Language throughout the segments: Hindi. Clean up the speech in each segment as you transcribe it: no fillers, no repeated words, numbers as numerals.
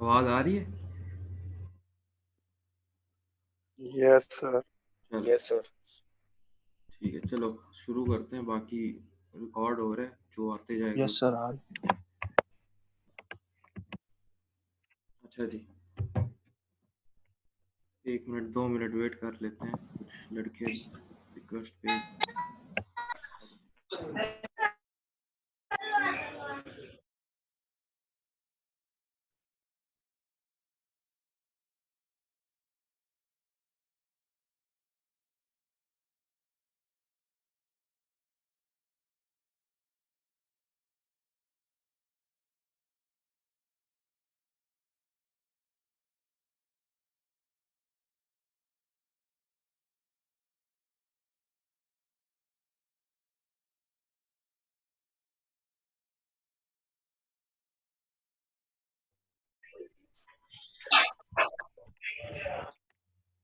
आवाज आ रही है? Yes sir. चलो यस सर। ठीक है, चलो शुरू करते हैं। बाकी रिकॉर्ड हो रहा है, जो आते जाएगा यस उस। सर। अच्छा जी, 1 मिनट 2 मिनट वेट कर लेते हैं, कुछ लड़के रिक्वेस्ट भेज।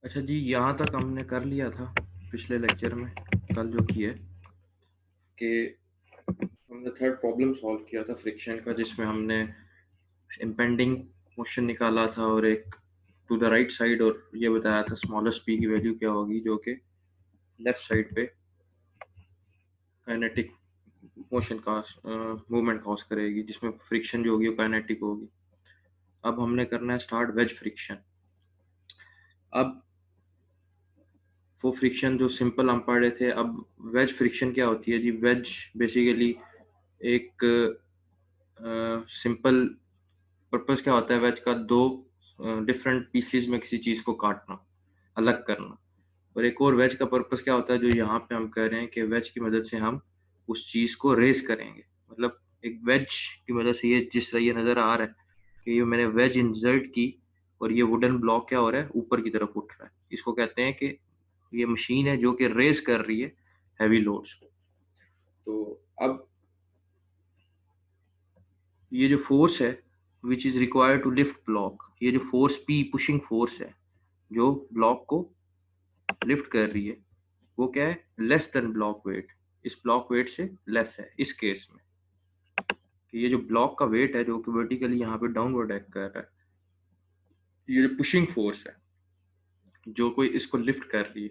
अच्छा जी, यहाँ तक हमने कर लिया था पिछले लेक्चर में, कल जो किए कि हमने थर्ड प्रॉब्लम सॉल्व किया था फ्रिक्शन का, जिसमें हमने इम्पेंडिंग मोशन निकाला था और एक टू द राइट साइड, और ये बताया था स्मॉलेस्ट पी की वैल्यू क्या होगी, जो कि लेफ्ट साइड पे काइनेटिक मोशन का मूवमेंट कॉज करेगी, जिसमें फ्रिक्शन जो होगी वो काइनेटिक होगी। अब हमने करना है स्टार्ट वेज फ्रिक्शन। अब वो फ्रिक्शन जो सिंपल हम पढ़े थे, अब वेज फ्रिक्शन क्या होती है जी? वेज बेसिकली एक सिंपल पर्पस क्या होता है वेज का? दो डिफरेंट पीसीज में किसी चीज़ को काटना, अलग करना। और एक और वेज का पर्पस क्या होता है, जो यहाँ पे हम कह रहे हैं कि वेज की मदद से हम उस चीज़ को रेस करेंगे। मतलब एक वेज की मदद से, ये जिस तरह ये नज़र आ रहा है कि ये मैंने वेज इंसर्ट की और ये वुडन ब्लॉक क्या हो रहा है, ऊपर की तरफ उठ रहा है। इसको कहते हैं कि ये मशीन है जो कि रेस कर रही है हैवी लोड्स को। तो अब ये जो फोर्स है which is required to lift block, ये जो फोर्स पी पुशिंग फोर्स है जो ब्लॉक को लिफ्ट कर रही है, वो क्या है? Less than block weight. इस ब्लॉक वेट से लेस है इस केस में। कि ये जो ब्लॉक का वेट है जो कि वर्टिकली यहाँ पे डाउनवर्ड एक्ट कर रहा है, ये जो पुशिंग फोर्स है जो कोई इसको लिफ्ट कर रही है,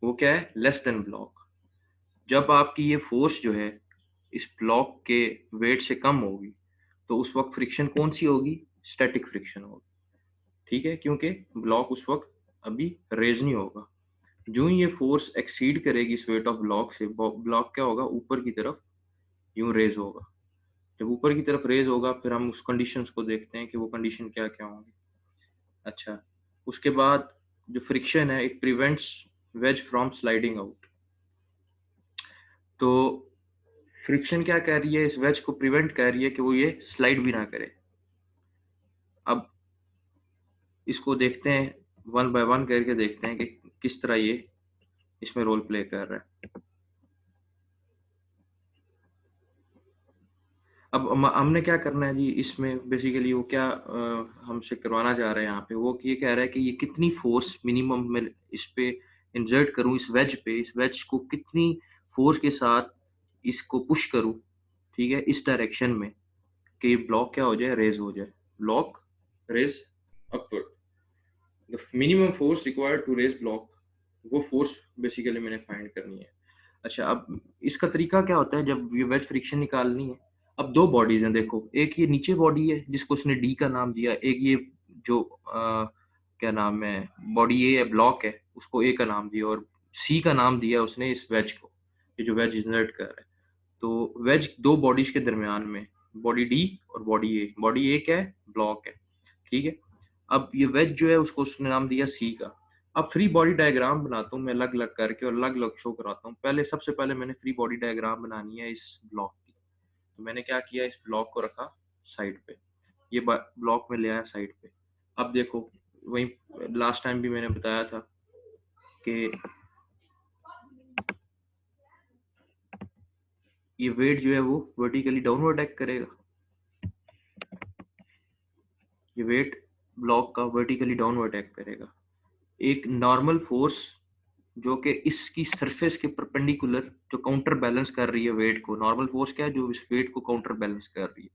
वो क्या है? Less than block. जब आपकी ये फोर्स जो है इस ब्लॉक के वेट से कम होगी, तो उस वक्त फ्रिक्शन कौन सी होगी? स्टैटिक फ्रिक्शन होगी। ठीक है, क्योंकि ब्लॉक उस वक्त अभी रेज नहीं होगा। जो ही ये फोर्स एक्सीड करेगी इस वेट ऑफ ब्लॉक से, ब्लॉक क्या होगा? ऊपर की तरफ यूं रेज होगा। जब ऊपर की तरफ रेज होगा, फिर हम उस कंडीशंस को देखते हैं कि वो कंडीशन क्या क्या होंगी। अच्छा, उसके बाद जो फ्रिक्शन है, it prevents veg from sliding out. तो फ्रिक्शन क्या कह रही है? इस वेज को प्रिवेंट कर रही है कि वो ये स्लाइड भी ना करे। अब इसको देखते हैं, वन बाय वन करके देखते हैं कि किस तरह ये इसमें रोल प्ले कर रहा है। अब हमने क्या करना है जी इसमें? बेसिकली वो क्या हमसे करवाना चाह रहे हैं यहाँ पे, वो ये कह रहा है कि ये कितनी फोर्स मिनिमम में इस पे इंसर्ट करूँ, इस वेज पे, इस वेज को कितनी फोर्स के साथ इसको पुश करूँ, ठीक है, इस डायरेक्शन में कि ये ब्लॉक क्या हो जाए? रेज हो जाए। Block raise upward, the minimum force required to raise block, वो फोर्स बेसिकली मैंने फाइंड करनी है। अच्छा, अब इसका तरीका क्या होता है जब ये वेज फ्रिक्शन निकालनी है? अब दो बॉडीज हैं, देखो, एक ये नीचे बॉडी है जिसको उसने डी का नाम दिया, एक ये जो क्या नाम है, बॉडी ए है, ब्लॉक है, उसको ए का नाम दिया, और सी का नाम दिया उसने इस वेज को, ये जो वेज इंसर्ट कर रहा है। तो वेज दो बॉडीज के दरमियान में, बॉडी डी और बॉडी ए। बॉडी ए क्या है? ब्लॉक है, ठीक है। अब ये वेज जो है उसको उसने नाम दिया सी का। अब फ्री बॉडी डायग्राम बनाता हूँ मैं अलग अलग करके और अलग अलग शो कराता हूँ। पहले सबसे पहले मैंने फ्री बॉडी डायग्राम बनानी है इस ब्लॉक की। तो मैंने क्या किया, इस ब्लॉक को रखा साइड पे, ये ब्लॉक में ले आया साइड पे। अब देखो, वही लास्ट टाइम भी मैंने बताया था कि ये वेट जो है वो वर्टिकली डाउनवर्ड एक्ट करेगा। ये वेट ब्लॉक का वर्टिकली डाउनवर्ड एक्ट करेगा। एक नॉर्मल फोर्स जो कि इसकी सरफेस के परपेंडिकुलर जो काउंटर बैलेंस कर रही है वेट को, नॉर्मल फोर्स क्या है? जो इस वेट को काउंटर बैलेंस कर रही है,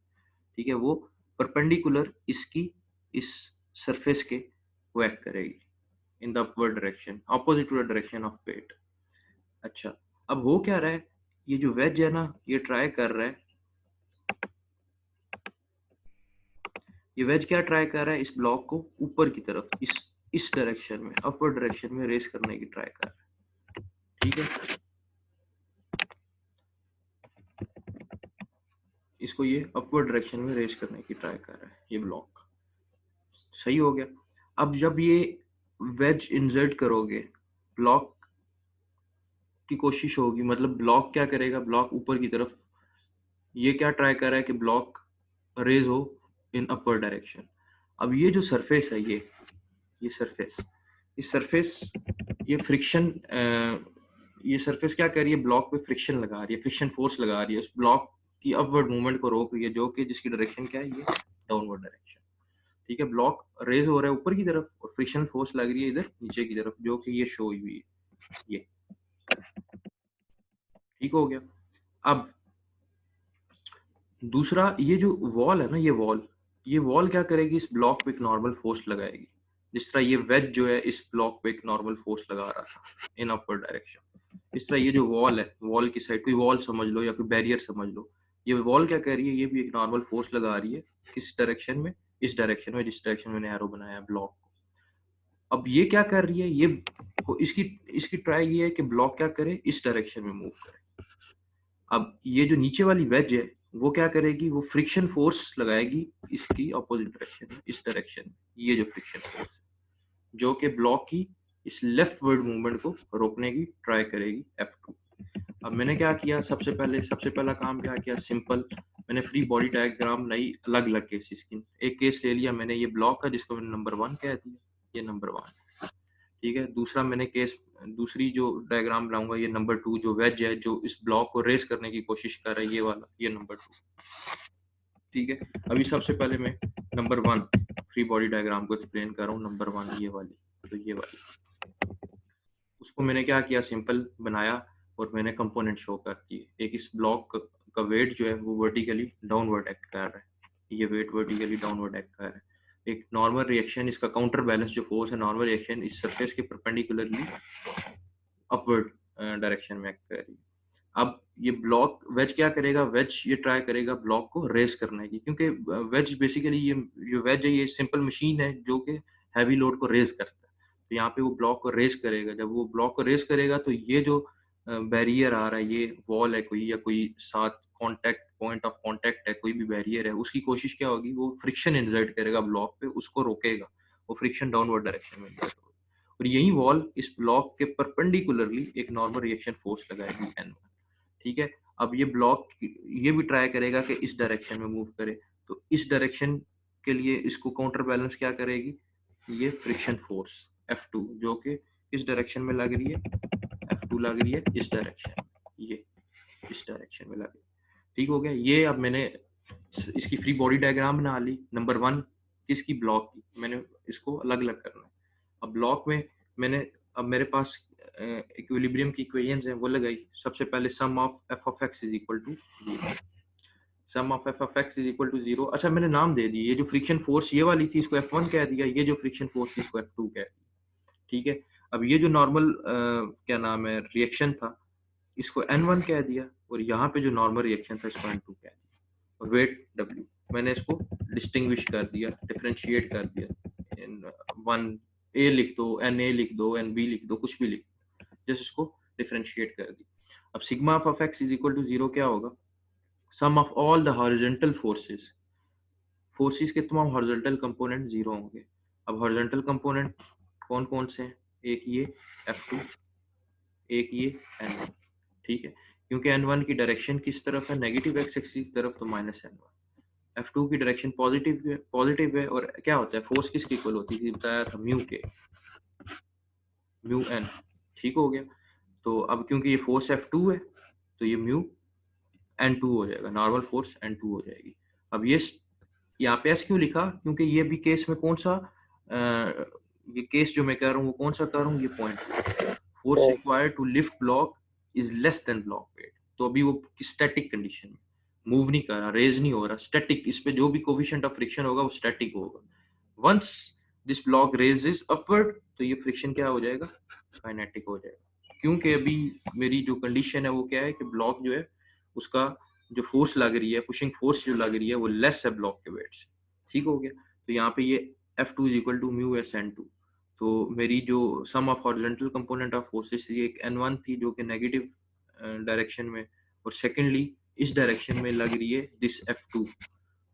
ठीक है, वो परपेंडिकुलर इसकी इस सरफेस के वो एक्ट करेगी in the upward direction, opposite to the direction of weight. अच्छा, अब हो क्या रहा है, ये जो वेज है ना, ये ट्राई कर रहा है, ये वेज क्या ट्राई कर रहा है, इस ब्लॉक को ऊपर की तरफ इस डायरेक्शन में, अपवर्ड डायरेक्शन में रेस करने की ट्राई कर रहा है। ठीक है, इसको ये अपवर्ड डायरेक्शन में रेस करने की ट्राई कर रहा है, ये ब्लॉक सही हो गया। अब जब ये वेज इंसर्ट करोगे, ब्लॉक की कोशिश होगी, मतलब ब्लॉक क्या करेगा, ब्लॉक ऊपर की तरफ, ये क्या ट्राई कर रहा है कि ब्लॉक रेज हो इन अपवर्ड डायरेक्शन। अब ये जो सरफेस है, ये सरफेस, इस सरफेस, ये फ्रिक्शन, ये सरफेस क्या कर रही है, ब्लॉक पे फ्रिक्शन लगा रही है, फ्रिक्शन फोर्स लगा रही है, उस ब्लॉक की अपवर्ड मूवमेंट को रोक रही है, जो कि जिसकी डायरेक्शन क्या है, ये डाउनवर्ड डायरेक्शन। ठीक है, ब्लॉक रेज हो रहा है ऊपर की तरफ और फ्रिक्शन फोर्स लग रही है इधर नीचे की तरफ, जो कि ये शो हुई है, ये ठीक हो गया। अब दूसरा, ये जो वॉल है ना, ये वॉल क्या करेगी, इस ब्लॉक पे एक नॉर्मल फोर्स लगाएगी, जिस तरह ये वेज जो है इस ब्लॉक पे एक नॉर्मल फोर्स लगा रहा था इन अपवर्ड डायरेक्शन। इस तरह ये जो वॉल है, वॉल की साइड, कोई वॉल समझ लो या कोई बैरियर समझ लो, ये वॉल क्या कर रही है, ये भी एक नॉर्मल फोर्स लगा रही है, किस डायरेक्शन में, इस डायरेक्शन में, जिस डायरेक्शन में मैंने एरो बनाया है ब्लॉक को। अब ये क्या कर रही है, ये इसकी इसकी ट्राई ये है कि ब्लॉक क्या करे, इस डायरेक्शन में मूव करे। अब ये जो नीचे वाली वेज है, वो क्या करेगी, वो फ्रिक्शन फोर्स लगाएगी इसकी ऑपोजिट डायरेक्शन में, इस डायरेक्शन में, ये जो फ्रिक्शन फोर्स है, जो कि ब्लॉक की इस लेफ्ट वर्ड मूवमेंट को रोकने की ट्राई करेगी, F2। अब मैंने क्या किया, सबसे पहला काम क्या किया, सिंपल, मैंने फ्री बॉडी डायग्राम बनाई अलग अलग केसेस की। एक केस ले लिया मैंने, ये ब्लॉक का, जिसको मैंने नंबर 1 कह दिया, ये नंबर 1। ठीक है, दूसरा मैंने केस, दूसरी जो डायग्राम बनाऊंगा, ये नंबर 2, जो वेज है, जो इस ब्लॉक को रेस करने की कोशिश कर रहा है, ये वाला, ये नंबर 2। ठीक है, अभी सबसे पहले मैं नंबर 1 फ्री बॉडी डायग्राम को एक्सप्लेन कर रहा हूँ। नंबर 1 ये वाली, तो ये वाली, उसको मैंने क्या किया, सिंपल बनाया और मैंने कंपोनेंट शो कर दिए। एक, इस ब्लॉक का वेट जो है वो वर्टिकली डाउनवर्ड एक्ट कर रहा है, ये वेट वर्टिकली डाउनवर्ड एक्ट कर रहा है। एक नॉर्मल रिएक्शन, इसका काउंटर बैलेंस जो फोर्स है, नॉर्मल रिएक्शन इस सरफेस के परपेंडिकुलरली अपवर्ड डायरेक्शन में एक्ट कर रही है। अब ये ब्लॉक वेज क्या करेगा, वेज ये ट्राई करेगा ब्लॉक को रेस करने की, क्योंकि वेज बेसिकली, ये जो वेज है, ये सिंपल मशीन है जो कि हैवी लोड को रेस करता है। तो यहाँ पे वो ब्लॉक को रेस करेगा, जब वो ब्लॉक को रेस करेगा तो ये जो बैरियर आ रहा है, ये वॉल है कोई, या कोई साथ कॉन्टेक्ट, पॉइंट ऑफ कॉन्टेक्ट है, कोई भी बैरियर है, उसकी कोशिश क्या होगी, वो फ्रिक्शन इंसर्ट करेगा ब्लॉक पे, उसको रोकेगा, वो फ्रिक्शन डाउनवर्ड डायरेक्शन में इंसर्ट होगा, और यही वॉल इस ब्लॉक के परपेंडिकुलरली एक नॉर्मल रिएक्शन फोर्स लगाएगी N1। ठीक है, अब ये ब्लॉक ये भी ट्राई करेगा कि इस डायरेक्शन में मूव करे, तो इस डायरेक्शन के लिए इसको काउंटर बैलेंस क्या करेगी, ये फ्रिक्शन फोर्स F2, जो कि इस डायरेक्शन में लग रही है, F2 लग रही है इस डायरेक्शन, ये इस डायरेक्शन में लग रही है। ठीक हो गया, ये अब मैंने इसकी फ्री बॉडी डायग्राम बना ली। नंबर 1 किसकी, ब्लॉक की, मैंने इसको अलग अलग करना है। अब ब्लॉक में मैंने, अब मेरे पास इक्विलिब्रियम की इक्वेशंस हैं, वो लगाई। सबसे पहले sum of f of x is equal to 0, sum of f of x is equal to 0। अच्छा, मैंने नाम दे दिए, ये जो फ्रिक्शन फोर्स ये वाली थी इसको F1 कह दिया, ये जो फ्रिक्शन फोर्स थी इसको F2 कह दिया। ठीक है, अब ये जो नॉर्मल क्या नाम है रिएक्शन था, इसको N1 कह दिया, और यहाँ पे जो नॉर्मल रिएक्शन था इसको N2 कह दिया, और वेट W मैंने इसको डिस्टिंग्विश कर दिया, डिफरेंशिएट कर दिया। इन 1A लिख दो, NA लिख दो, NB लिख दो, कुछ भी लिख दो, जैसे इसको डिफरेंशिएट कर दी। अब sigma of x is equal to 0 क्या होगा, sum of all the horizontal forces, forces के तमाम हॉरिजॉन्टल कंपोनेंट 0 होंगे। अब हॉरिजॉन्टल कंपोनेंट कौन कौन से हैं, एक ये F2, एक ये N1। ठीक है, क्योंकि N1 की डायरेक्शन किस तरफ है, नेगेटिव एक्स एक्सिस की तरफ, तो माइनस N1। F2 की डायरेक्शन पॉजिटिव है, और क्या होता है, फोर्स किसके इक्वल होती थी, बताया था म्यू के, म्यू N। ठीक हो गया, तो अब क्योंकि ये फोर्स F2 है, तो ये म्यू N2 हो जाएगा, नॉर्मल फोर्स N2 हो जाएगी। अब ये यहाँ पे S क्यों लिखा, क्योंकि ये भी केस में कौन सा, ये केस जो मैं कर रहा हूँ वो कौन सा कर रहा हूँ, ये point, force required to lift block is less than block weight. तो अभी वो स्टैटिक कंडीशन में मूव नहीं कर रहा, रेज नहीं हो रहा, स्टैटिक, इस पे जो भी कोफिशिएंट ऑफ फ्रिक्शन होगा वो स्टैटिक होगा। Once this block raises upward तो ये फ्रिक्शन क्या हो जाएगा, काइनेटिक हो जाएगा, क्योंकि अभी मेरी जो कंडीशन है वो क्या है कि ब्लॉक जो है उसका जो फोर्स लग रही है, पुशिंग फोर्स जो लग रही है वो लेस है ब्लॉक के वेट से। ठीक हो गया। तो यहाँ पे ये F2 is equal to mu s N two. तो मेरी जो sum of horizontal component of forces ये एक N1 थी जो कि नेगेटिव डायरेक्शन में, और सेकेंडली इस डायरेक्शन में लग रही है दिस F2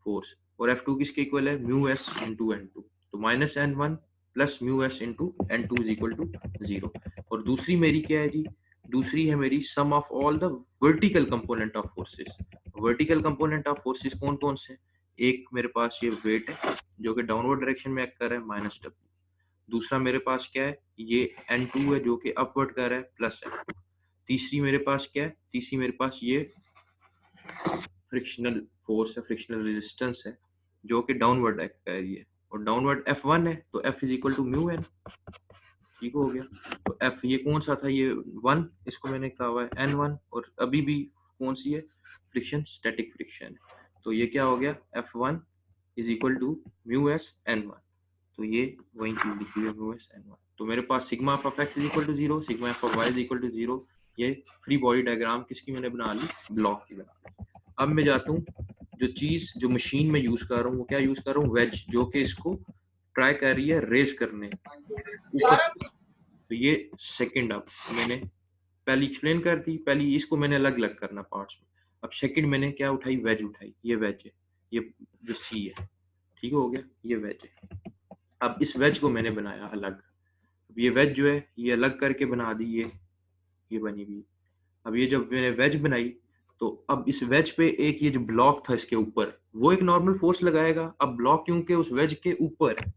फोर्स, और F2 किसके इक्वल है, म्यू एस इंटू N2। तो minus N1 plus mu S into N2 is equal to 0। और दूसरी मेरी क्या है जी, दूसरी है मेरी sum of all the vertical component of forces. Vertical component of forces कौन कौन से, एक मेरे पास ये वेट है जो कि डाउनवर्ड डायरेक्शन में एक्ट कर रहा है माइनस डब्ल्यू। दूसरा मेरे पास क्या है, ये N2 है जो कि अपवर्ड कर रहा है प्लस N2। तीसरी मेरे पास क्या है, तीसरी मेरे पास ये फ्रिक्शनल फोर्स है, फ्रिक्शनल रेजिस्टेंस है जो कि डाउनवर्ड एक्ट कर रही है, और डाउनवर्ड F1 है तो F is equal to mu N. ठीक हो गया। तो F ये कौन सा था, ये 1, इसको मैंने कहा हुआ है N1, और अभी भी कौन सी है, फ्रिक्शन, स्टैटिक फ्रिक्शन। तो ये क्या हो गया, F1 is equal to mu S N1। तो ये वही चीज लिखी हुई है म्यू एस N1। तो मेरे पास sigma of x is equal to 0, sigma of y is equal to 0। ये फ्री बॉडी डायग्राम किसकी मैंने बना ली, ब्लॉक की बना ली। अब मैं जाता हूँ, जो चीज जो मशीन में यूज कर रहा हूँ वो क्या यूज कर रहा हूँ, वेज, जो कि इसको ट्राई कर रही है रेस करने ऊपर। तो ये सेकंड, अब मैंने पहली एक्सप्लेन कर दी, पहली इसको मैंने अलग अलग करना पार्ट्स में। अब सेकंड मैंने क्या उठाई, वेज उठाई, ये वेज है, ये जो सी है। ठीक हो गया, ये वेज है। अब इस वेज को मैंने बनाया अलग। अब ये वेज जो है ये अलग करके बना दी, ये बनी हुई। अब ये जब मैंने वेज बनाई तो अब इस वेज पे एक ये जो ब्लॉक था इसके ऊपर, वो एक नॉर्मल फोर्स लगाएगा। अब ब्लॉक क्योंकि उस वेज के ऊपर है,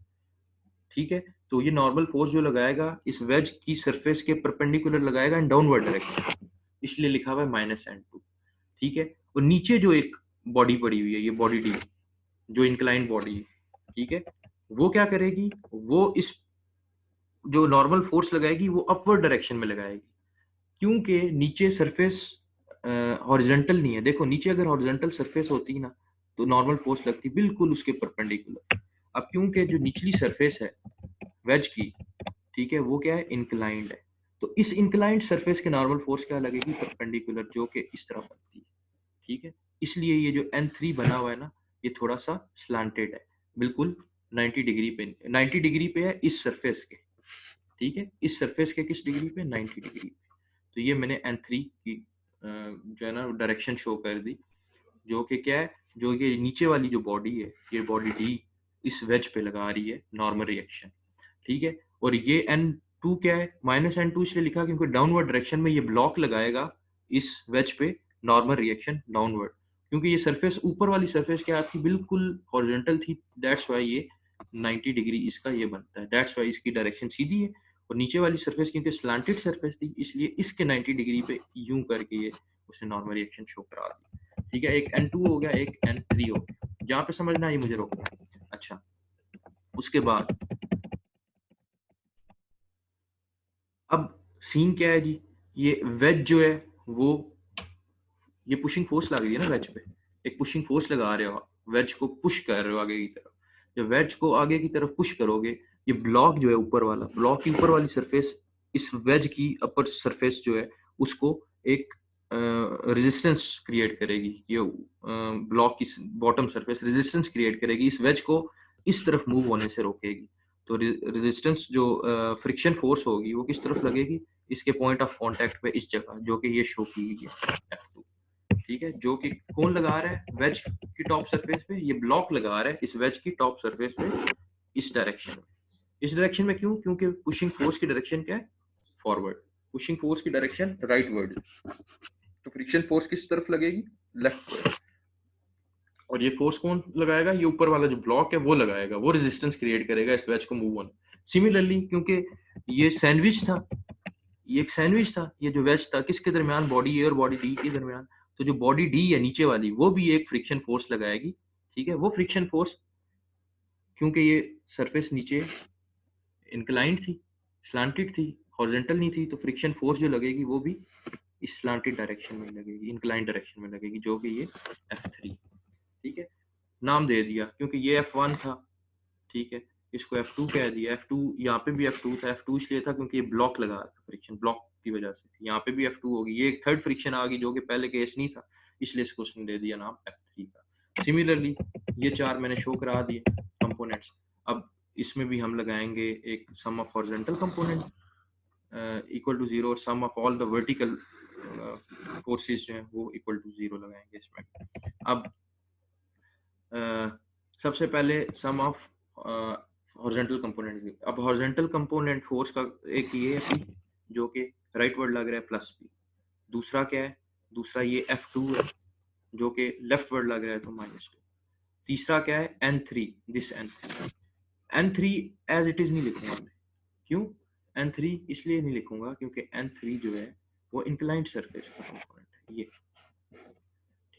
ठीक है, तो ये नॉर्मल फोर्स जो लगाएगा इस वेज की सरफेस के परपेंडिकुलर लगाएगा इन डाउनवर्ड डायरेक्शन, इसलिए लिखा हुआ है माइनस N2। ठीक है। और नीचे जो एक बॉडी पड़ी हुई है, ये बॉडी डी, जो इंक्लाइन बॉडी है, ठीक है, वो क्या करेगी, वो इस जो नॉर्मल फोर्स लगाएगी वो अपवर्ड डायरेक्शन में लगाएगी, क्योंकि नीचे सरफेस हॉरिजॉन्टल नहीं है। देखो नीचे अगर हॉरिजॉन्टल सरफेस होती ना तो नॉर्मल फोर्स लगती बिल्कुल उसके परपेंडिकुलर। अब क्योंकि जो निचली सरफेस है वेज की, ठीक है, वो क्या है, इंक्लाइंड है, तो इस इंक्लाइंड सरफेस के नॉर्मल फोर्स क्या लगेगी, परपेंडिकुलर, जो कि इस तरह बनती है। ठीक है, इसलिए ये जो N3 बना हुआ है ना, ये थोड़ा सा स्लांटेड है, बिल्कुल 90 डिग्री पे, 90 डिग्री पे है इस सरफेस के। ठीक है, इस सरफेस के किस डिग्री पे, 90 डिग्री पे। तो ये मैंने N3 की जो है ना डायरेक्शन शो कर दी, जो कि क्या है, जो ये नीचे वाली जो बॉडी है, ये बॉडी डी इस वेज पे लगा रही है नॉर्मल रिएक्शन। ठीक है, और ये N2 क्या है, माइनस N2 इसलिए लिखा क्योंकि डाउनवर्ड डायरेक्शन में ये ब्लॉक लगाएगा इस वेज पे नॉर्मल रिएक्शन डाउनवर्ड, क्योंकि ये सरफेस ऊपर वाली सरफेस क्या थी, बिल्कुल हॉरिजॉन्टल थी, दैट्स वाई ये 90 डिग्री इसका ये बनता है, दैट्स वाई इसकी डायरेक्शन सीधी है। और नीचे वाली सरफेस क्योंकि स्लांटेड सरफेस थी इसलिए इसके 90 डिग्री पे यूं करके ये उसने नॉर्मल रिएक्शन शो करा दी। ठीक है, एक N2 हो गया, एक N3 हो गया, जहाँ पे समझना है मुझे रोकना है। अच्छा, उसके बाद अब सीन क्या है जी, ये वेज जो है वो, ये पुशिंग फोर्स लग रही है ना वेज पे, एक पुशिंग फोर्स लगा रहे हो, वेज को पुश कर रहे हो आगे की तरफ। जब वेज को आगे की तरफ पुश करोगे, ये ब्लॉक जो है ऊपर वाला, ब्लॉक की ऊपर वाली सरफेस इस वेज की अपर सरफेस जो है उसको एक रेजिस्टेंस क्रिएट करेगी, ये ब्लॉक की बॉटम सरफेस रेजिस्टेंस क्रिएट करेगी, इस वेज को इस तरफ मूव होने से रोकेगी। तो रेजिस्टेंस जो फ्रिक्शन फोर्स होगी वो किस तरफ लगेगी, इसके पॉइंट ऑफ कांटेक्ट पे, इस जगह, जो कि ये शो की गई है F2। ठीक है, जो कि कौन लगा रहा है, वेज की टॉप सरफेस पे, ये ब्लॉक लगा रहा है इस वेज की टॉप सरफेस पे इस डायरेक्शन में। इस डायरेक्शन में क्यों, क्योंकि पुशिंग फोर्स की डायरेक्शन क्या है, फॉरवर्ड, पुशिंग फोर्स की डायरेक्शन राइटवर्ड। तो फ्रिक्शन फोर्स किस तरफ लगेगी, लेफ्ट। और ये फोर्स कौन लगाएगा, ये ऊपर वाला जो ब्लॉक है वो लगाएगा, वो रेजिस्टेंस क्रिएट करेगा इस वेज को मूव ऑन। सिमिलरली क्योंकि ये सैंडविच था, ये एक सैंडविच था, ये जो वेज था किसके दरमियान, बॉडी ए और बॉडी डी के दरमियान, तो जो बॉडी डी है नीचे वाली वो भी एक फ्रिक्शन फोर्स लगाएगी। ठीक है, वो फ्रिक्शन फोर्स क्योंकि ये सरफेस नीचे इंक्लाइंड थी, स्लांटेड थी, हॉरिजॉन्टल नहीं थी, तो फ्रिक्शन फोर्स जो लगेगी वो भी इस स्लांटेड डायरेक्शन में लगेगी, इंक्लाइंड डायरेक्शन में लगेगी, जो कि ये F3। ठीक है, नाम दे दिया क्योंकि ये F1 था, ठीक है, इसको F2 कह दिया। F2 यहाँ पे भी F2 था, F2 इसलिए था क्योंकि ये ब्लॉक लगा था, फ्रिक्शन ब्लॉक की वजह से। यहाँ पे भी F2 होगी, ये एक थर्ड फ्रिक्शन आ गई जो कि पहले केस नहीं था, इसलिए इसको उसने दे दिया नाम F3 का। सिमिलरली ये चार मैंने शो करा दिए कंपोनेंट्स। अब इसमें भी हम लगाएंगे एक sum of horizontal component equal to 0, sum of all the vertical forces जो हैं वो इक्वल टू 0 लगाएंगे इसमें। अब सबसे पहले सम ऑफ हॉरिजॉन्टल कंपोनेंट। अब हॉरिजॉन्टल कंपोनेंट फोर्स का एक ये है जो कि राइट वर्ड लग रहा है प्लस पी। दूसरा क्या है, दूसरा ये F2 है जो कि लेफ्ट वर्ड लग रहा है तो -2। तीसरा क्या है N3, this N3। N3 as it is नहीं लिखूंगा मैं। क्यों N3 इसलिए नहीं लिखूंगा क्योंकि N3 जो है वो इंक्लाइंड सरफेस का कंपोनेंट है ये।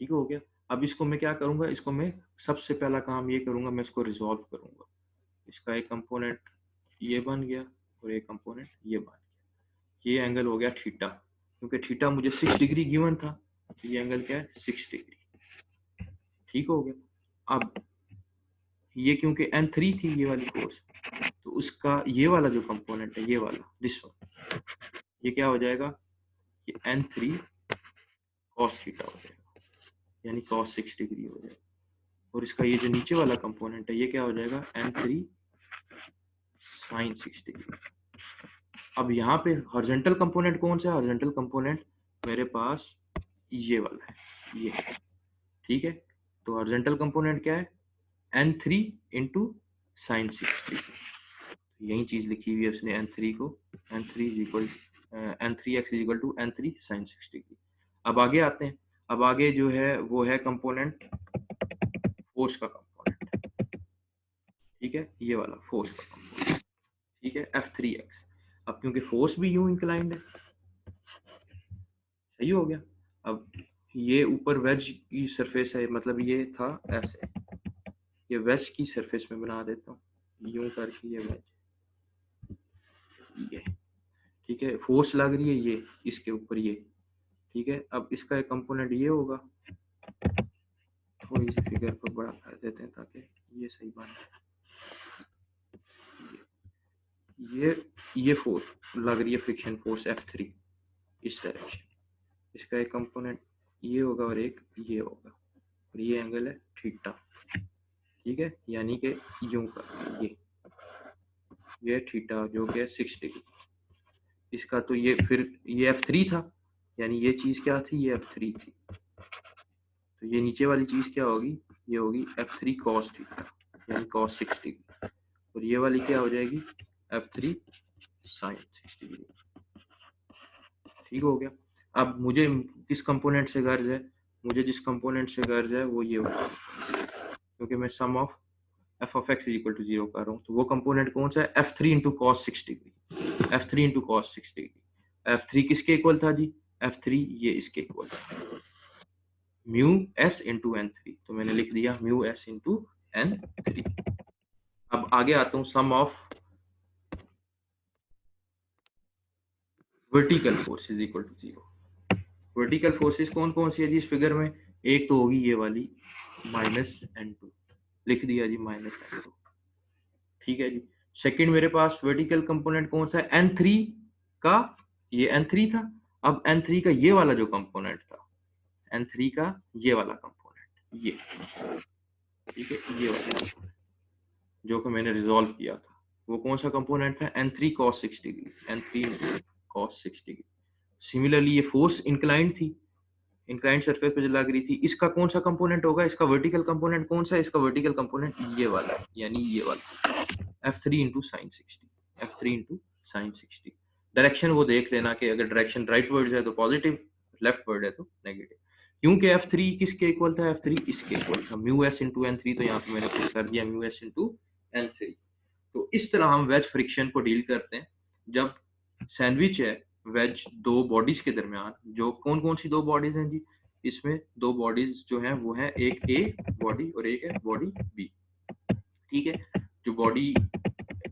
ठीक हो गया। अब इसको मैं क्या करूंगा, इसको मैं सबसे पहला काम ये करूंगा, मैं इसको रिजॉल्व करूंगा। इसका एक कंपोनेंट ये बन गया और एक कंपोनेंट ये बन गया। ये एंगल हो गया थीटा, क्योंकि थीटा मुझे 6 डिग्री गिवन था, तो ये एंगल क्या है 6 डिग्री। ठीक हो गया। अब ये क्योंकि N3 थी ये वाली फोर्स, तो उसका ये वाला जो कंपोनेंट है ये वाला दिस वन, ये क्या हो जाएगा, ये N3 cos थीटा हो जाएगा, यानी cos 6 डिग्री हो जाएगा। और इसका ये जो नीचे वाला कंपोनेंट है ये क्या हो जाएगा N3 sin 6 डिग्री। अब यहाँ पे हॉरिजॉन्टल कंपोनेंट कौन सा है, हॉरिजॉन्टल कंपोनेंट मेरे पास ये वाला है, ये। ठीक है, तो हॉरिजॉन्टल कंपोनेंट क्या है N3 इंटू साइन 6 डिग्री। यही चीज लिखी हुई है उसने N3 को, N3 is equal N3x is equal to N3 sin 6 degree. अब आगे आते हैं। अब आगे जो है वो है कंपोनेंट फोर्स का कंपोनेंट। ठीक है, ये वाला फोर्स का कंपोनेंट। ठीक है, F3x। अब क्योंकि फोर्स भी यूं इंक्लाइंड है, सही हो गया। अब ये ऊपर वेज की सरफेस है, मतलब ये था ऐसे, ये वेज की सरफेस में बना देता हूँ यूं करके, ये वेज ये। ठीक है, फोर्स लग रही है ये इसके ऊपर ये। ठीक है, अब इसका एक कंपोनेंट ये होगा, थोड़ी सी फिगर को बड़ा कर देते हैं ताकि ये सही बने। ये फोर्स लग रही है फ्रिक्शन फोर्स F3 इस डायरेक्शन, इसका एक कंपोनेंट ये होगा और एक ये होगा, और ये एंगल है थीटा। ठीक है, यानी कि यूं का ये थीटा जो कि 6 डिग्री। इसका तो ये फिर ये F3 था, यानी ये चीज क्या थी, ये F3 थी। तो ये नीचे वाली चीज क्या होगी, ये होगी F3 cos थीटा, यानी cos 6 डिग्री। और ये वाली क्या हो जाएगी F3 sin 6 डिग्री। ठीक हो गया। अब मुझे किस कंपोनेंट से गर्ज है, मुझे जिस कंपोनेंट से गर्ज है वो ये होगा, क्योंकि मैं sum of f of x is equal to 0 कर रहा हूँ। तो वो कंपोनेंट कौन सा है, F3 into cos 6 degree. F3 into cos 6 degree. F3 किसके इक्वल था जी, F3 ये इसके इक्वल था, म्यू s इंटू N3। तो मैंने लिख दिया म्यू s इंटू N3। अब आगे आता हूँ, sum of vertical force is equal to 0। Vertical forces कौन कौन सी है जी इस फिगर में, एक तो होगी ये वाली -N2, लिख दिया जी -N2। ठीक है जी। सेकंड मेरे पास वर्टिकल कंपोनेंट कौन सा है, N3 का, ये N3 था। अब N3 का ये वाला जो कंपोनेंट था, N3 का ये वाला कंपोनेंट ये, ठीक है, ये वाला कंपोनेंट जो कि मैंने रिजॉल्व किया था, वो कौन सा कंपोनेंट है, N3 cos 6 degree, N3 cos 6 degree. Similarly ये फोर्स इंक्लाइंड थी, इंक्लाइंड सरफेस पे जो लग रही थी, इसका कौन सा कंपोनेंट होगा, इसका वर्टिकल कंपोनेंट कौन सा है, इसका वर्टिकल कंपोनेंट ये वाला है, यानी ये वाला F3 into sine 60, F3 into sine 60। Direction वो देख लेना कि अगर डायरेक्शन राइट वर्ड है तो पॉजिटिव, लेफ्ट वर्ड है तो नेगेटिव। क्योंकि F3 किसके इक्वल था, F3 इसके इक्वल था, म्यू एस इंटू N3। तो यहाँ पे मैंने पुट कर दिया म्यू एस इंटू N3। तो इस तरह हम वेज फ्रिक्शन को डील करते हैं जब सैंडविच है वेज दो बॉडीज के दरमियान। जो कौन कौन सी दो बॉडीज हैं जी, इसमें दो बॉडीज जो हैं वो है एक ए बॉडी और एक है बॉडी बी। ठीक है, जो बॉडी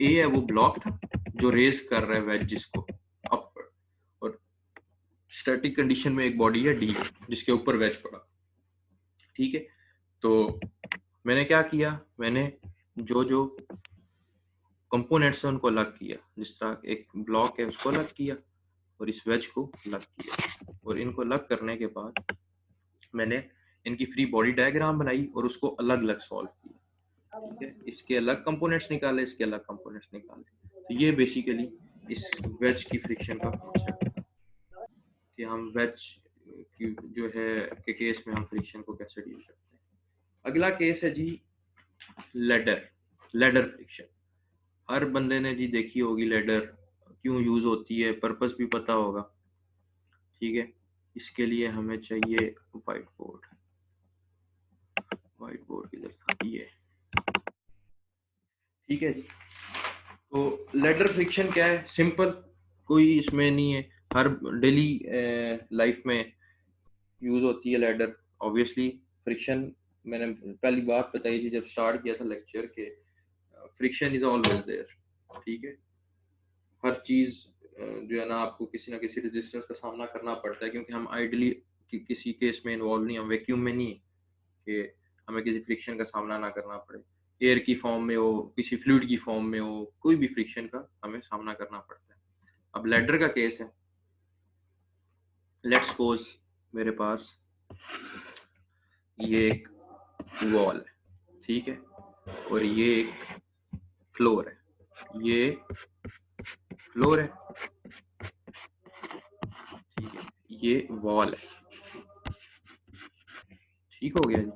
ए है वो ब्लॉक था जो रेज कर रहा है वेज जिसको अपवर्ड, और स्टैटिक कंडीशन में एक बॉडी है डी जिसके ऊपर वेज पड़ा। ठीक है, तो मैंने क्या किया, मैंने जो जो कंपोनेंट्स है उनको अलग किया, जिस तरह एक ब्लॉक है उसको अलग किया और इस वेज को अलग किया, और इनको अलग करने के बाद मैंने इनकी फ्री बॉडी डायग्राम बनाई और उसको अलग अलग सॉल्व किया। ठीक है, इसके अलग कंपोनेंट्स निकाले, इसके अलग कंपोनेंट्स निकाले। तो ये बेसिकली इस वेज की फ्रिक्शन का कॉन्सेप्ट है कि हम वेज की जो है के केस में हम फ्रिक्शन को कैसे डील करते हैं। अगला केस है जी लेडर फ्रिक्शन। हर बंदे ने जी देखी होगी लेडर, क्यों यूज होती है, पर्पस भी पता होगा। ठीक है, इसके लिए हमें चाहिए व्हाइट बोर्ड किधर था, ये। ठीक है जी, तो लेडर फ्रिक्शन क्या है, सिंपल, कोई इसमें नहीं है, हर डेली लाइफ में यूज होती है लेडर। ऑब्वियसली फ्रिक्शन, मैंने पहली बात बताई थी जब स्टार्ट किया था लेक्चर के, फ्रिक्शन इज ऑलवेज देयर। ठीक है, हर चीज जो है ना आपको किसी ना किसी रेजिस्टेंस का सामना करना पड़ता है, क्योंकि हम आइडली किसी केस में इन्वॉल्व नहीं, हम वैक्यूम में नहीं है कि हमें किसी फ्रिक्शन का सामना ना करना पड़े। एयर की फॉर्म में हो, किसी फ्लूइड की फॉर्म में हो, कोई भी फ्रिक्शन का हमें सामना करना पड़ता है। अब लेडर का केस है, लेट्स सपोज मेरे पास ये एक वॉल है, ठीक है, और ये एक फ्लोर है, ये फ्लोर है, ठीक है, ये वॉल है। ठीक हो गया जी,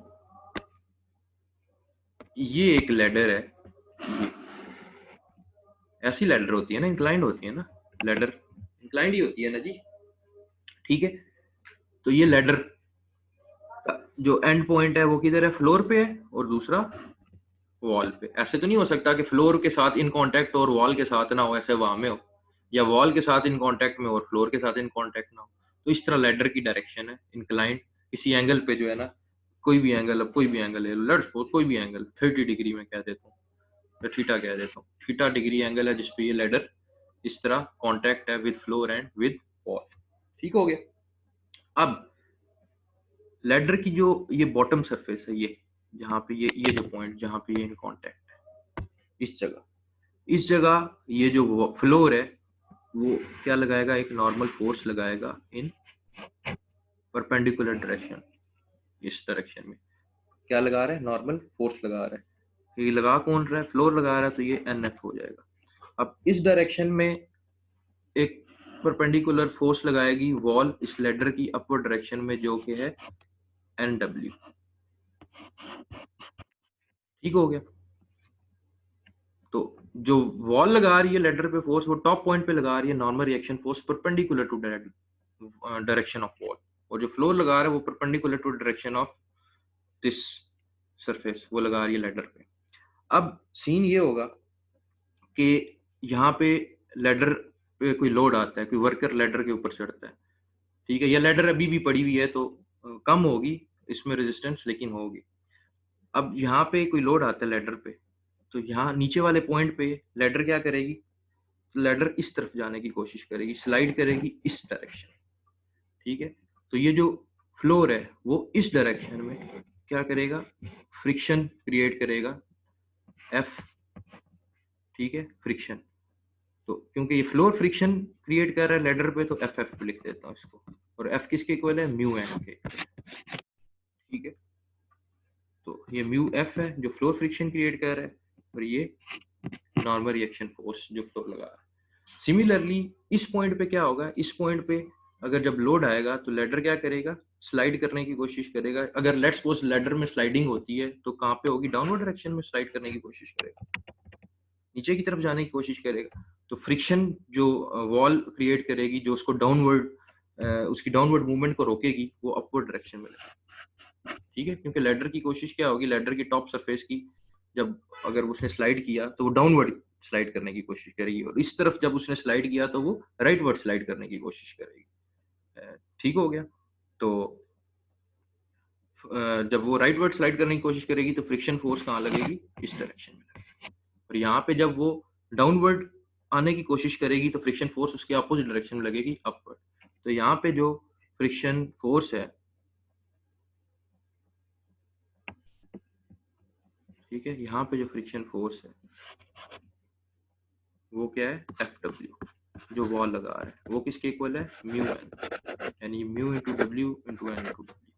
ये एक लेडर है, ये ऐसी लेडर होती है ना, इंक्लाइंड होती है ना, लेडर इंक्लाइंड ही होती है ना जी। ठीक है, तो ये लेडर का जो एंड पॉइंट है वो किधर है, फ्लोर पे है, और दूसरा वॉल पे। ऐसे तो नहीं हो सकता कि फ्लोर के साथ इन कांटेक्ट और वॉल के साथ ना हो, ऐसे वहां में हो, या वॉल के साथ इन कांटेक्ट में और फ्लोर के साथ इन कांटेक्ट ना हो। तो इस तरह लेडर की डायरेक्शन है इंक्लाइंड, इसी एंगल पे जो है ना, कोई भी एंगल, अब कोई भी एंगल है, लेट्स सपोज कोई भी एंगल 30 डिग्री में कह देता हूँ, या थीटा कह देता हूँ, थीटा डिग्री एंगल है जिसपे ये लेडर इस तरह कांटेक्ट है with floor and with wall. ठीक हो गया। अब लेडर की जो ये बॉटम सरफेस है, ये जहाँ पे ये जो पॉइंट जहाँ पे ये इन कांटेक्ट है, इस जगह ये जो फ्लोर है वो क्या लगाएगा, एक नॉर्मल फोर्स लगाएगा इन परपेंडिकुलर डायरेक्शन, इस डायरेक्शन में क्या लगा रहा है, नॉर्मल फोर्स लगा रहा है। ये लगा कौन रहा है, फ्लोर लगा रहा है, तो ये NF हो जाएगा। अब इस डायरेक्शन में एक परपेंडिकुलर फोर्स लगाएगी वॉल इस लेडर की अपवर्ड डायरेक्शन में, जो कि है NW। ठीक हो गया। तो जो वॉल लगा रही है लेडर पे फोर्स, वो टॉप पॉइंट पे लगा रही है normal reaction force perpendicular to direction of wall, और जो फ्लोर लगा रहा है वो perpendicular to direction of this surface, वो लगा रही है लेडर पे। अब सीन ये होगा कि यहाँ पे लेडर पे कोई लोड आता है, कोई वर्कर लेडर के ऊपर चढ़ता है, ठीक है, या लेडर अभी भी पड़ी हुई है तो कम होगी इसमें रेजिस्टेंस, लेकिन होगी। अब यहाँ पे कोई लोड आता है लेडर पे, तो यहाँ नीचे वाले पॉइंट पे लेडर क्या करेगी, लेडर इस तरफ जाने की कोशिश करेगी, स्लाइड करेगी इस डायरेक्शन। ठीक है, तो ये जो फ्लोर है वो इस डायरेक्शन में क्या करेगा, फ्रिक्शन क्रिएट करेगा, F। ठीक है, फ्रिक्शन, तो क्योंकि ये फ्लोर फ्रिक्शन क्रिएट कर रहा है लेडर पे, तो FF लिख देता हूँ इसको, और F किसके इक्वल है, म्यू एन के। ठीक है, तो ये म्यू F है जो फ्लोर फ्रिक्शन क्रिएट कर रहा है, और ये नॉर्मल रिएक्शन फोर्स जो फ्लोर लगा रहा है। सिमिलरली इस पॉइंट पे क्या होगा, इस पॉइंट पे अगर जब लोड आएगा तो लेडर क्या करेगा, स्लाइड करने की कोशिश करेगा। अगर लेट्स सपोज लेडर में स्लाइडिंग होती है तो कहाँ पे होगी, डाउनवर्ड डायरेक्शन में स्लाइड करने की कोशिश करेगा, नीचे की तरफ जाने की कोशिश करेगा। तो फ्रिक्शन जो वॉल क्रिएट करेगी, जो उसको डाउनवर्ड उसकी डाउनवर्ड मूवमेंट को रोकेगी, वो अपवर्ड डायरेक्शन में लगेगी। ठीक है, क्योंकि लेडर की कोशिश क्या होगी, लेडर की टॉप सरफेस की जब अगर उसने स्लाइड किया तो वो डाउनवर्ड स्लाइड करने की कोशिश करेगी, और इस तरफ जब उसने स्लाइड किया तो वो राइटवर्ड स्लाइड करने की कोशिश करेगी। ठीक हो गया। तो जब वो राइटवर्ड स्लाइड करने की कोशिश करेगी तो फ्रिक्शन फोर्स कहाँ लगेगी, इस डायरेक्शन में लगेगी। और यहाँ पे जब वो डाउनवर्ड आने की कोशिश करेगी तो फ्रिक्शन फोर्स उसके अपोजिट डायरेक्शन में लगेगी, अपवर्ड। तो यहाँ पे जो फ्रिक्शन फोर्स है, ठीक है, यहाँ पे जो फ्रिक्शन फोर्स है वो क्या है, एफ डब्ल्यू जो वॉल लगा रहा है वो किसके इक्वल है, म्यू एन, यानी mu into W into N into W.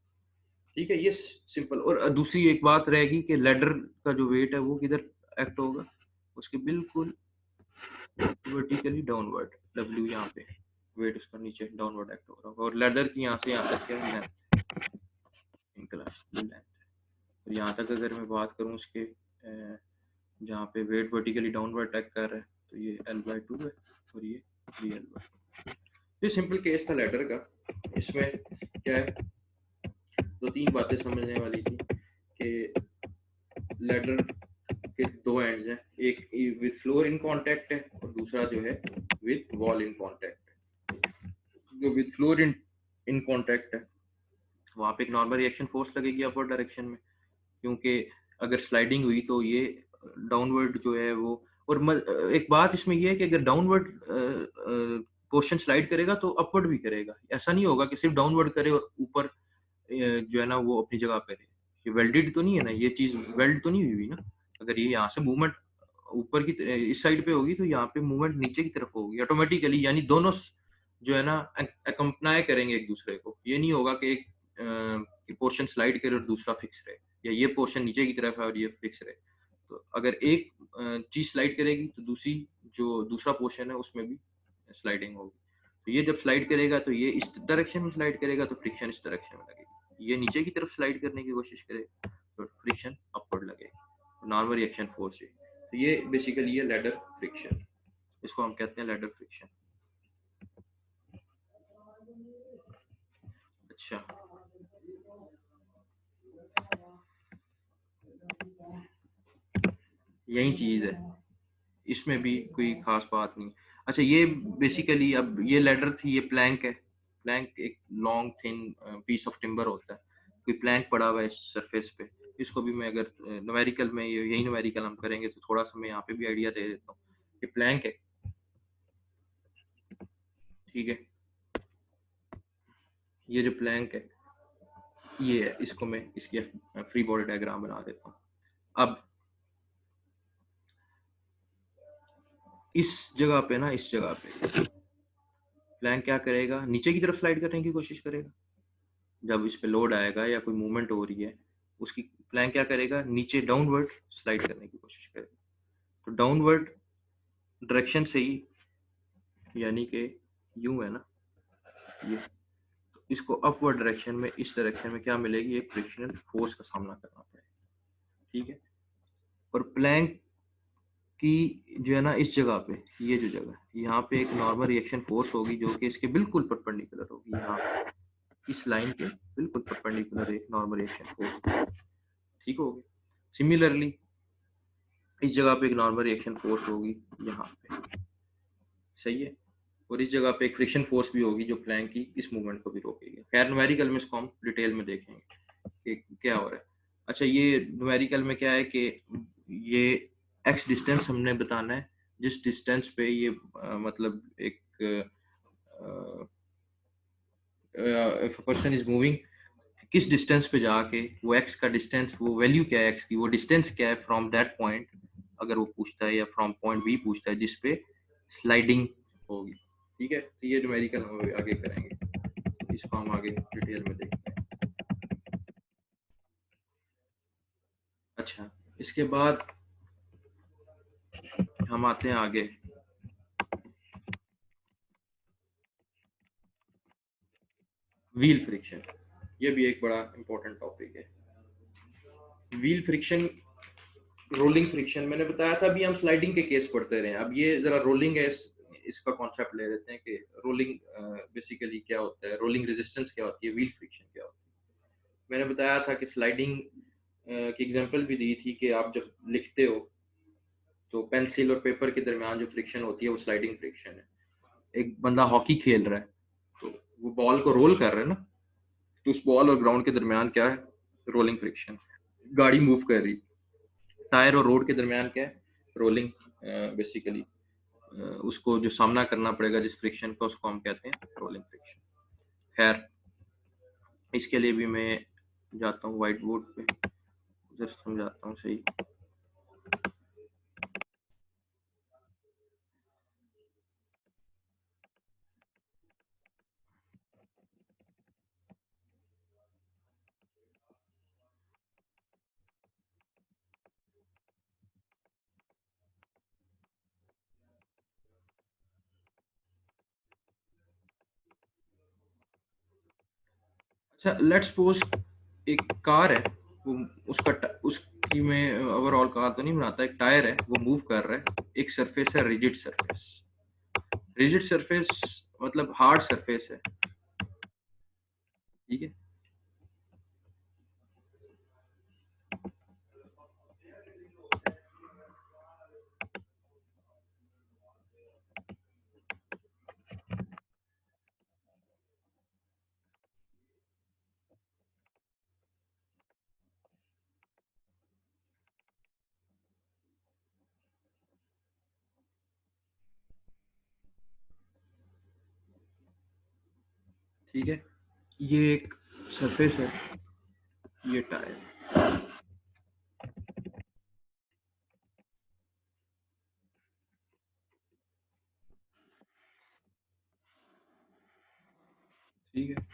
ठीक है, ये सिंपल। और दूसरी एक बात रहेगी कि लेडर का जो वेट है वो किधर एक्ट होगा, उसके बिल्कुल वर्टिकली डाउनवर्ड, डब्ल्यू यहाँ पे वेट उसका नीचे डाउनवर्ड एक्ट हो रहा होगा, और लेडर की यहाँ से यहाँ तक क्या लेंथ, इंक्लाइन लेंथ। और यहाँ तक अगर मैं बात करूँ उसके जहाँ पे वेट वर्टिकली डाउनवर्ड एक्ट कर रहा है तो ये L/2 है और ये L/2। ये सिंपल केस था लेडर का। इसमें क्या है, दो तीन बातें समझने वाली थी कि लेडर के दो एंड्स हैं, एक विद फ्लोर इन कांटेक्ट है और दूसरा जो है विद वॉल इन कांटेक्ट है। जो विद फ्लोर इन कांटेक्ट है वहाँ पे एक नॉर्मल रिएक्शन फोर्स लगेगी अपवर्ड डायरेक्शन में, क्योंकि अगर स्लाइडिंग हुई तो ये डाउनवर्ड जो है वो, और एक बात इसमें ये है कि अगर डाउनवर्ड पोर्शन स्लाइड करेगा तो अपवर्ड भी करेगा, ऐसा नहीं होगा कि सिर्फ डाउनवर्ड करे और ऊपर जो है ना वो अपनी जगह पे रहे। ये वेल्डेड तो नहीं है ना, ये चीज वेल्ड तो नहीं हुई ना। अगर ये यहाँ से मूवमेंट ऊपर की इस साइड पे होगी तो यहाँ पे मूवमेंट नीचे की तरफ होगी ऑटोमेटिकली, यानी दोनों जो है ना अकम्पनाय करेंगे एक दूसरे को। ये नहीं होगा कि एक पोर्शन स्लाइड करे और दूसरा फिक्स रहे, या ये पोर्शन नीचे की तरफ है और ये फिक्स रहे। तो अगर एक चीज स्लाइड करेगी तो दूसरी जो दूसरा पोर्शन है उसमें भी स्लाइडिंग होगी। तो ये जब स्लाइड करेगा तो ये इस डायरेक्शन में स्लाइड करेगा तो फ्रिक्शन इस डायरेक्शन में लगेगी, ये नीचे की तरफ स्लाइड करने की कोशिश करेगा तो फ्रिक्शन अपवर्ड लगेगा, नॉर्मल रिएक्शन फोर्स है। तो ये बेसिकली है लेडर फ्रिक्शन, इसको हम कहते हैं लेडर फ्रिक्शन। अच्छा, यही चीज है, इसमें भी कोई खास बात नहीं। अच्छा, ये बेसिकली अब ये लेडर थी, ये प्लैंक है। प्लैंक एक long thin piece of timber होता है, कोई प्लैंक पड़ा हुआ है इस सरफेस पे। इसको भी मैं अगर न्यूमेरिकल में यही न्यूमेरिकल हम करेंगे तो थोड़ा सा मैं यहाँ पे भी आइडिया दे देता हूँ। ये प्लैंक है, ठीक है, ये जो प्लैंक है ये है, इसको मैं इसकी फ्री बॉडी डायग्राम बना देता हूँ। अब इस जगह पे ना, इस जगह पे प्लैंक क्या करेगा, नीचे की तरफ स्लाइड करने की कोशिश करेगा। जब इस पे लोड आएगा या कोई मूवमेंट हो रही है, उसकी प्लैंक क्या करेगा, नीचे डाउनवर्ड स्लाइड करने की कोशिश करेगा। तो डाउनवर्ड डायरेक्शन से ही, यानी कि यूं है ना ये, तो इसको अपवर्ड डायरेक्शन में, इस डायरेक्शन में क्या मिलेगी, एक फ्रिक्शनल फोर्स का सामना करना पड़ेगा, ठीक है। और प्लैंक की जो है ना इस जगह पे, ये जो जगह यहाँ पे एक नॉर्मल रिएक्शन फोर्स होगी जो कि इसके बिल्कुल परपेंडिकुलर होगी, यहाँ इस लाइन के बिल्कुल परपेंडिकुलर एक नॉर्मल रिएक्शन फोर्स, ठीक होगी। सिमिलरली इस जगह पे एक नॉर्मल रिएक्शन फोर्स होगी यहाँ पे, सही है। और इस जगह पे एक फ्रिक्शन फोर्स भी होगी जो प्लैंक की इस मूवमेंट को भी रोकेगी। खैर न्यूमेरिकल में इसको हम डिटेल में देखेंगे कि क्या हो रहा है। अच्छा, ये न्यूमेरिकल में क्या है कि ये एक्स डिस्टेंस हमने बताना है, जिस डिस्टेंस पे ये मतलब एक पर्सन इज मूविंग, किस डिस्टेंस पे जाके वो एक्स का डिस्टेंस, वो वैल्यू क्या है एक्स की, वो डिस्टेंस क्या है फ्रॉम दैट पॉइंट, अगर वो पूछता है, या फ्रॉम पॉइंट बी पूछता है जिस पे स्लाइडिंग होगी, ठीक है। तो ये न्यूमेरिकल हम आगे करेंगे, इसको हम आगे डिटेल में देखते हैं। अच्छा, इसके बाद हम आते हैं आगे, व्हील फ्रिक्शन। ये भी एक बड़ा इंपॉर्टेंट टॉपिक है। व्हील फ्रिक्शन, रोलिंग फ्रिक्शन मैंने बताया था, अभी हम स्लाइडिंग के केस पढ़ते रहे हैं, अब ये जरा रोलिंग है, इसका कॉन्सेप्ट ले लेते हैं कि रोलिंग बेसिकली क्या होता है, रोलिंग रेजिस्टेंस क्या होती है, व्हील फ्रिक्शन क्या होती है। मैंने बताया था कि स्लाइडिंग की एग्जांपल भी दी थी कि आप जब लिखते हो तो पेंसिल और पेपर के दरमियान जो फ्रिक्शन होती है वो स्लाइडिंग फ्रिक्शन है। एक बंदा हॉकी खेल रहा है तो वो बॉल को रोल कर रहा है ना, तो उस बॉल और ग्राउंड के दरमियान क्या है, रोलिंग फ्रिक्शन। गाड़ी मूव कर रही, टायर और रोड के दरमियान क्या है, रोलिंग बेसिकली उसको जो सामना करना पड़ेगा जिस फ्रिक्शन का, उसको हम कहते हैं रोलिंग फ्रिक्शन। खैर, इसके लिए भी मैं जाता हूँ व्हाइट बोर्ड पे, जस्ट समझाता हूँ सही। लेट्स सपोज एक कार है, वो उसकी मैं ओवरऑल कार तो नहीं बनाता, एक टायर है वो मूव कर रहा है, एक सरफेस है रिजिड सरफेस। रिजिड सरफेस मतलब हार्ड सरफेस है, ठीक है। ठीक है, ये एक सरफेस है, ये टायर। ठीक है,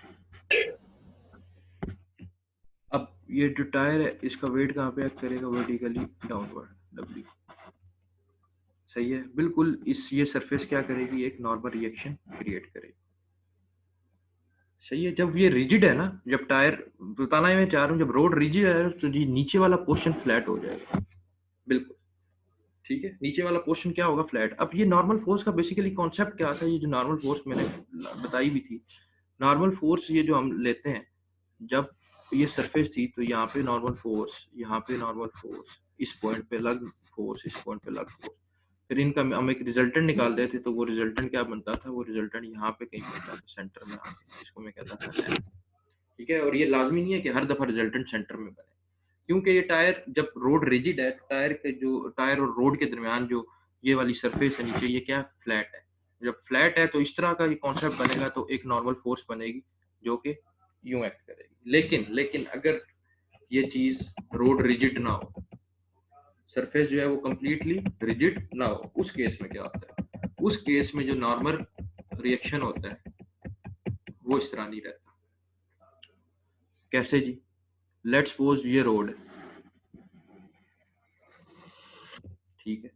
अब ये जो टायर है इसका वेट कहाँ पे एक्ट करेगा, वर्टिकली डाउनवर्ड, डब्ल्यू। सही है, बिल्कुल। ये सरफेस क्या करेगी, एक नॉर्मल रिएक्शन क्रिएट करेगी। सही है, जब ये रिजिड है ना, जब टायर, बताना मैं चाह रहा हूँ, जब रोड रिजिड है तो जी नीचे वाला पोर्शन फ्लैट हो जाएगा, बिल्कुल। ठीक है, नीचे वाला पोर्शन क्या होगा, फ्लैट। अब ये नॉर्मल फोर्स का बेसिकली कॉन्सेप्ट क्या था, ये जो नॉर्मल फोर्स मैंने बताई भी थी, नॉर्मल फोर्स ये जो हम लेते हैं, जब ये सरफेस थी तो यहाँ पे नॉर्मल फोर्स, यहाँ पे नॉर्मल फोर्स, इस पॉइंट पे अलग फोर्स, इस पॉइंट पे अलग फोर्स, फिर इनका हम एक रिजल्टेंट निकालते थे, तो वो रिजल्टेंट क्या बनता था, वो रिजल्टेंट यहाँ पे कहीं बनता था सेंटर में आके, जिसको मैं कहता था लैम्प। ठीक है, और ये लाजमी नहीं है कि हर दफा रिजल्टेंट सेंटर में बने, क्योंकि ये टायर जब रोड रिजिड है, टायर के जो टायर और रोड के दरमियान जो ये वाली सरफेस है नीचे, ये क्या फ्लैट है। जब फ्लैट है तो इस तरह का ये कॉन्सेप्ट बनेगा, तो एक नॉर्मल फोर्स बनेगी जो कि यूं एक्ट करेगी। लेकिन लेकिन अगर ये चीज रोड रिजिड ना हो, सरफेस जो है वो कंप्लीटली रिजिड ना हो, उस केस में क्या होता है, उस केस में जो नॉर्मल रिएक्शन होता है वो इस तरह नहीं रहता। कैसे जी, लेट्स सपोज ये रोड है, ठीक है,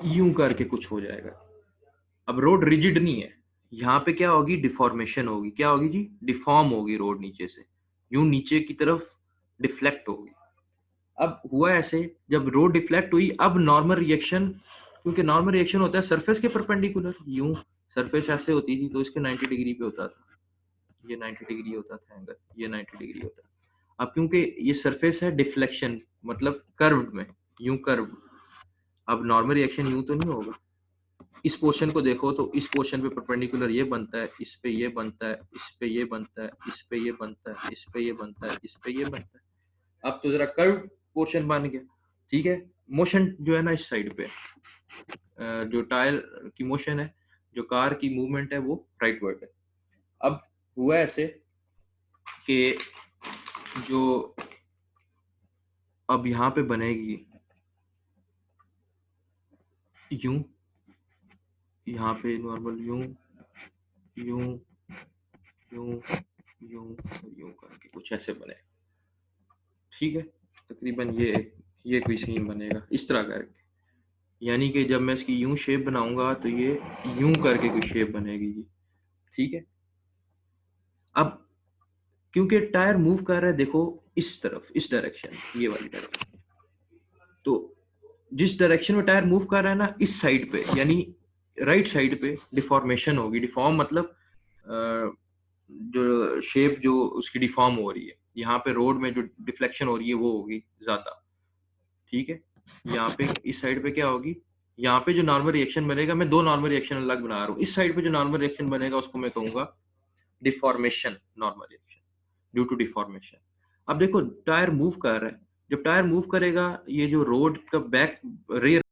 यूं करके कुछ हो जाएगा। अब रोड रिजिड नहीं है, यहाँ पे क्या होगी, डिफॉर्मेशन होगी। क्या होगी जी, डिफॉर्म होगी रोड नीचे से, यूं नीचे की तरफ डिफ्लेक्ट होगी। अब हुआ ऐसे, जब रोड डिफ्लेक्ट हुई, अब नॉर्मल रिएक्शन, क्योंकि नॉर्मल रिएक्शन होता है सरफेस के परपेंडिकुलर, यूं सरफेस ऐसे होती थी तो इसके 90 डिग्री पे होता था, ये 90 डिग्री होता था एंगल, ये 90 डिग्री होता है। अब क्योंकि ये सरफेस है डिफ्लेक्शन, मतलब कर्व्ड में, यूं कर्व, अब नॉर्मल रिएक्शन यूं तो नहीं होगा। इस पोर्शन को देखो तो इस पोर्शन पे परपेंडिकुलर ये बनता है, इस पे ये बनता है, इस पे ये बनता है, इस पे ये बनता है, इस पे ये बनता है, इस पे ये बनता है। अब तो जरा कर्व पोर्शन बन गया। ठीक है, मोशन जो है ना इस साइड पे, जो टायर की मोशन है, जो कार की मूवमेंट है, वो राइटवर्ड है। अब हुआ ऐसे कि जो अब यहाँ पे बनेगी यूं, यहाँ पे नॉर्मल यूं, यूं, यूं, यूं, यूं करके कुछ ऐसे बने। ठीक है, तकरीबन ये कोई सीन बनेगा इस तरह करके, यानी कि जब मैं इसकी यूं शेप बनाऊंगा तो ये यूं करके कोई शेप बनेगी जी। ठीक है, अब क्योंकि टायर मूव कर रहा है, देखो इस तरफ, इस डायरेक्शन, ये वाली डायरेक्शन, तो जिस डायरेक्शन में टायर मूव कर रहा है ना, इस साइड पे यानी राइट साइड पे डिफॉर्मेशन होगी। डिफॉर्म मतलब जो शेप जो उसकी डिफॉर्म हो रही है, यहाँ पे रोड में जो डिफ्लेक्शन हो रही है वो होगी ज्यादा। ठीक है, यहाँ पे इस साइड पे क्या होगी, यहाँ पे जो नॉर्मल रिएक्शन बनेगा, मैं दो नॉर्मल रिएक्शन अलग बना रहा हूँ, इस साइड पे जो नॉर्मल रिएक्शन बनेगा उसको मैं कहूंगा deformation, normal reaction due to deformation. अब देखो टायर मूव कर रहा है, जब टायर मूव करेगा, ये जो रोड का बैक रेयर